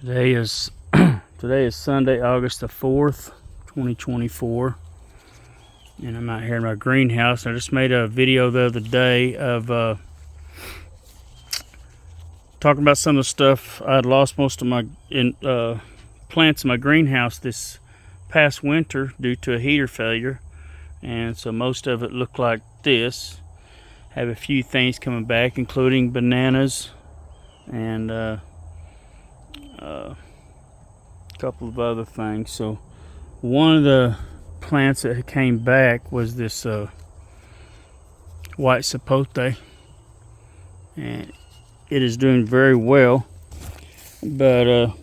Today is Sunday, August the 4th, 2024, and I'm out here in my greenhouse. I just made a video the other day of talking about some of the stuff. I had lost most of my plants in my greenhouse this past winter due to a heater failure, and so most of it looked like this. Have a few things coming back, including bananas and a couple of other things. So one of the plants that came back was this white sapote, and it is doing very well, but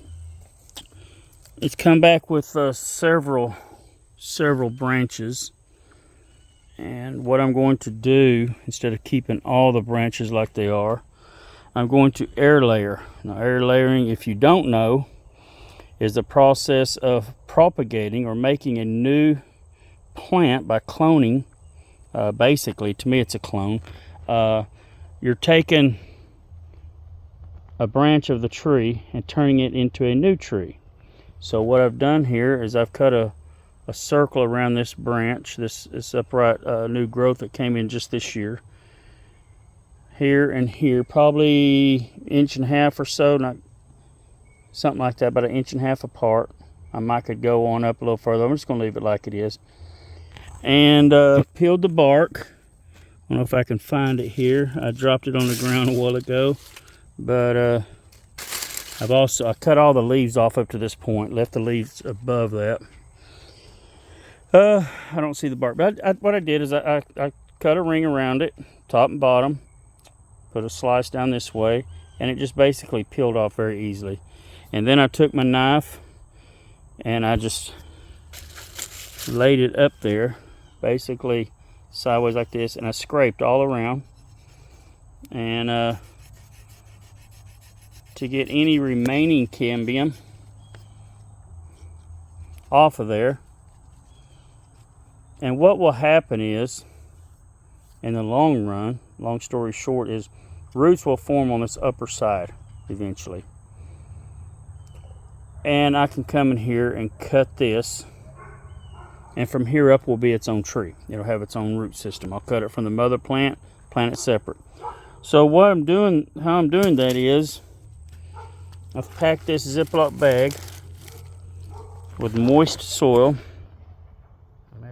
it's come back with several branches. And what I'm going to do, instead of keeping all the branches like they are, I'm going to air layer. Now, air layering, if you don't know, is the process of propagating or making a new plant by cloning. Basically, to me, it's a clone. You're taking a branch of the tree and turning it into a new tree. So what I've done here is I've cut a circle around this branch, this upright new growth that came in just this year. Here and here, probably 1.5 inches or so, not something like that, about 1.5 inches apart. I might could go on up a little further. I'm just going to leave it like it is. And peeled the bark. I don't know if I can find it here. I dropped it on the ground a while ago, but I cut all the leaves off up to this point, left the leaves above that. I don't see the bark, but what I did is I cut a ring around it, top and bottom, put a slice down this way, and it just basically peeled off very easily. And then I took my knife and I just laid it up there, basically sideways like this, and I scraped all around, and to get any remaining cambium off of there. And what will happen is, in the long run, long story short, is roots will form on this upper side eventually. And I can come in here and cut this, and from here up will be its own tree. It'll have its own root system. I'll cut it from the mother plant, plant it separate. So what I'm doing, how I'm doing that is, I've packed this Ziploc bag with moist soil.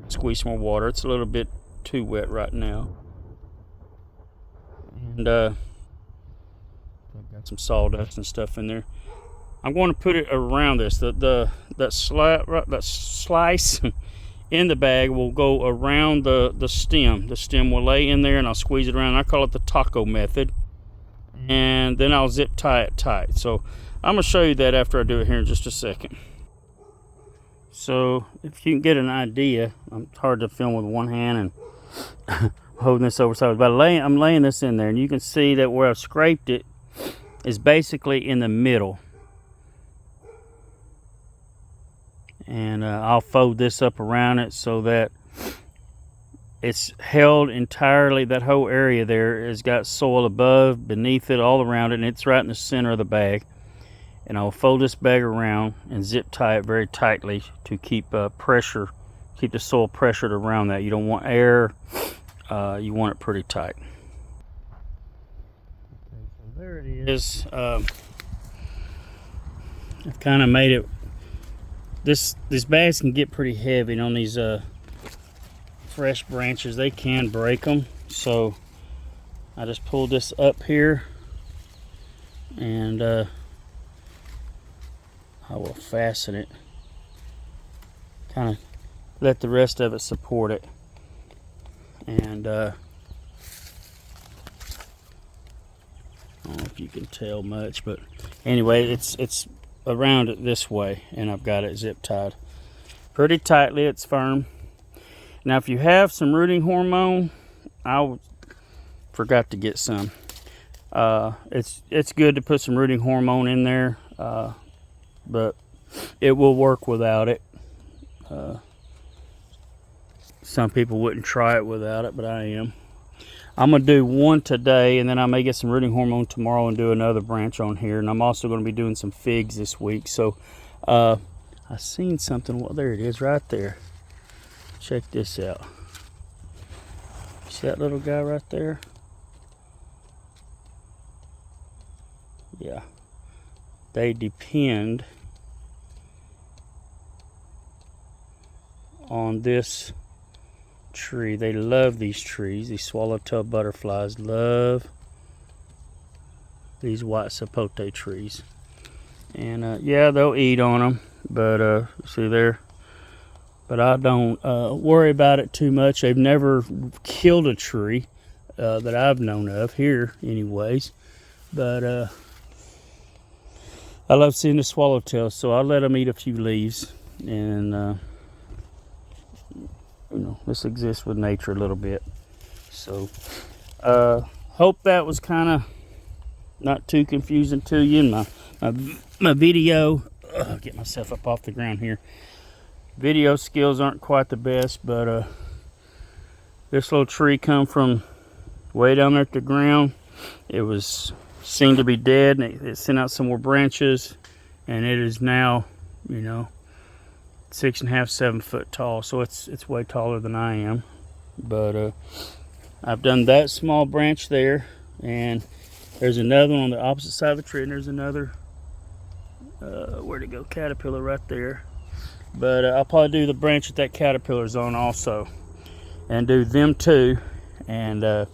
Squeeze some more water. It's a little bit too wet right now, and I've got some sawdust and stuff in there. I'm going to put it around this. That slice in the bag will go around the stem. The stem will lay in there, and I'll squeeze it around. I call it the taco method, and then I'll zip tie it tight. So I'm going to show you that after I do it here in just a second. So if you can get an idea, it's hard to film with one hand and holding this over sideways, but I'm laying this in there, and you can see that where I've scraped it is basically in the middle. And I'll fold this up around it so that it's held entirely. That whole area there has got soil above, beneath it, all around it, and it's right in the center of the bag. And I'll fold this bag around and zip tie it very tightly to keep pressure, keep the soil pressured around that. You don't want air, you want it pretty tight. Okay, so there it is. I've kind of made it, these bags can get pretty heavy, and on these fresh branches, they can break them. So I just pulled this up here, and I will fasten it, kind of let the rest of it support it, and I don't know if you can tell much, but anyway, it's around it this way, and I've got it zip tied pretty tightly. It's firm. Now if you have some rooting hormone, I forgot to get some. It's good to put some rooting hormone in there, but it will work without it. Some people wouldn't try it without it, but I am. I'm going to do one today, and then I may get some rooting hormone tomorrow and do another branch on here. And I'm also going to be doing some figs this week. So I seen something. Well, there it is right there. Check this out. See that little guy right there? Yeah. They depend on this tree. They love these trees. These swallowtail butterflies love these white sapote trees. And yeah, they'll eat on them, but see there. But I don't worry about it too much. They've never killed a tree that I've known of here anyways. But I love seeing the swallowtail, so I let them eat a few leaves. And you know, this exists with nature a little bit. So hope that was kind of not too confusing to you in my video. Get myself up off the ground here. Video skills aren't quite the best, but this little tree come from way down there at the ground. It was seen to be dead, and it sent out some more branches, and it is now, you know, 6.5, 7 foot tall. So it's way taller than I am. But I've done that small branch there, and there's another one on the opposite side of the tree, and there's another where'd it go, caterpillar right there. But I'll probably do the branch that caterpillar's on also, and do them too, and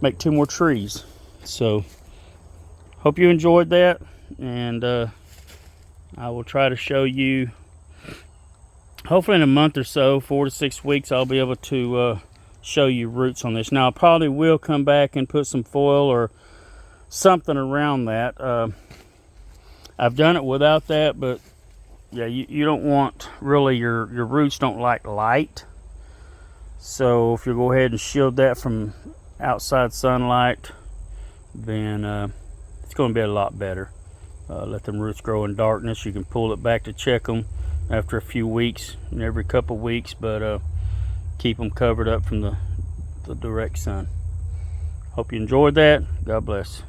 make 2 more trees. So hope you enjoyed that, and I will try to show you, hopefully in a month or so, 4 to 6 weeks, I'll be able to show you roots on this. Now I probably will come back and put some foil or something around that. I've done it without that, but yeah, you don't want, really, your roots don't like light. So if you go ahead and shield that from outside sunlight, then it's going to be a lot better. Let them roots grow in darkness. You can pull it back to check them after a few weeks, and every couple weeks, but keep them covered up from the direct sun. Hope you enjoyed that. God bless.